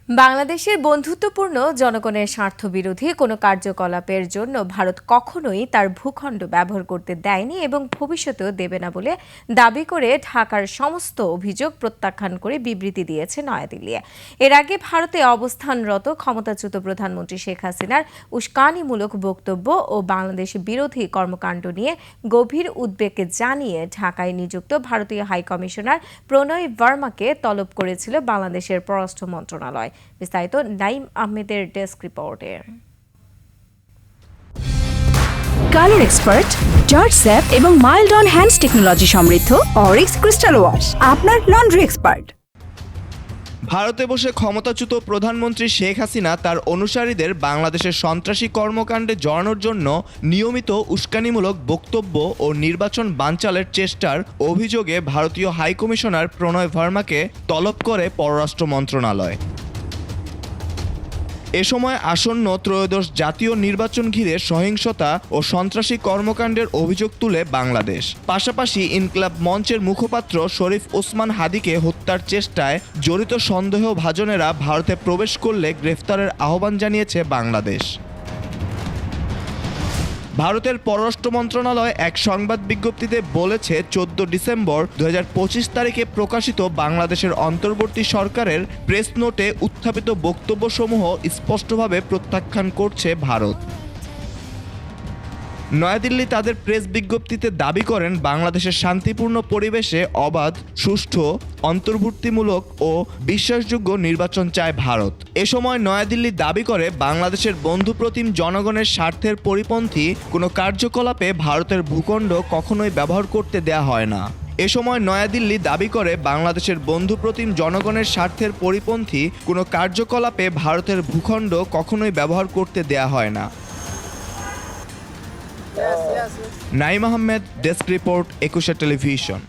বাংলাদেশের বন্ধুত্বপূর্ণ জনগণের স্বার্থবিরোধী কোনো কার্যকলাপের জন্য ভারত কখনোই তার ভূখণ্ড ব্যবহার করতে দেয়নি এবং ভবিষ্যতেও দেবে না বলে দাবি করে ঢাকার সমস্ত অভিযোগ প্রত্যাখ্যান করে বিবৃতি দিয়েছে নয়াদিল্লি। এর আগে ভারতে অবস্থানরত ক্ষমতাচ্যুত প্রধানমন্ত্রী শেখ হাসিনার উস্কানিমূলক বক্তব্য ও বাংলাদেশ বিরোধী কর্মকাণ্ড নিয়ে গভীর উদ্বেগ জানিয়ে ঢাকায় নিযুক্ত ভারতীয় হাইকমিশনার প্রণয় ভার্মাকে তলব করেছিল বাংলাদেশের পররাষ্ট্র মন্ত্রণালয়। বিস্তারিত নাইম আহমেদের ডেস্ক রিপোর্টে। কালার এক্সপার্ট, জর্জ স্যাপ এবং মাইল্ড অন হ্যান্ডস টেকনোলজি সমৃদ্ধ অরিক্স ক্রিস্টাল ওয়াশ আপনার লন্ড্রি এক্সপার্ট। ভারতে বসে ক্ষমতাচ্যুত প্রধানমন্ত্রী শেখ হাসিনা তার অনুসারীদের বাংলাদেশের সন্ত্রাসী কর্মকাণ্ডে জড়ানোর জন্য নিয়মিত উস্কানিমূলক বক্তব্য ও নির্বাচন বানচালের চেষ্টার অভিযোগে ভারতীয় হাইকমিশনার প্রণয় ভার্মাকে তলব করে পররাষ্ট্র মন্ত্রণালয়। এ সময় আসন্ন ত্রয়োদশ জাতীয় নির্বাচন ঘিরে সহিংসতা ও সন্ত্রাসী কর্মকাণ্ডের অভিযোগ তুলে বাংলাদেশ। পাশাপাশি ইনকিলাব মঞ্চের মুখপাত্র শরীফ ওসমান হাদিকে হত্যার চেষ্টায় জড়িত সন্দেহভাজনেরা ভারতে প্রবেশ করলে গ্রেফতারের আহ্বান জানিয়েছে বাংলাদেশ। ভারতের পররাষ্ট্র মন্ত্রণালয় এক সংবাদ বিজ্ঞপ্তিতে বলেছে, 14 ডিসেম্বর 2025 তারিখে প্রকাশিত বাংলাদেশের অন্তর্বর্তী সরকারের প্রেস নোটে উত্থাপিত বক্তব্যসমূহ স্পষ্টভাবে প্রত্যাখ্যান করছে ভারত। নয়াদিল্লি তাদের প্রেস বিজ্ঞপ্তিতে দাবি করেন, বাংলাদেশের শান্তিপূর্ণ পরিবেশে অবাধ, সুষ্ঠু, অন্তর্ভুক্তিমূলক ও বিশ্বাসযোগ্য নির্বাচন চায় ভারত। এ সময় নয়াদিল্লি দাবি করে, বাংলাদেশের বন্ধুপ্রতিম জনগণের স্বার্থের পরিপন্থী কোনো কার্যকলাপে ভারতের ভূখণ্ড কখনোই ব্যবহার করতে দেয়া হয় না। এ সময় নয়াদিল্লি দাবি করে, বাংলাদেশের বন্ধুপ্রতিম জনগণের স্বার্থের পরিপন্থী কোনো কার্যকলাপে ভারতের ভূখণ্ড কখনোই ব্যবহার করতে দেয়া হয় না। Naim Ahmed, desk report, 21 television.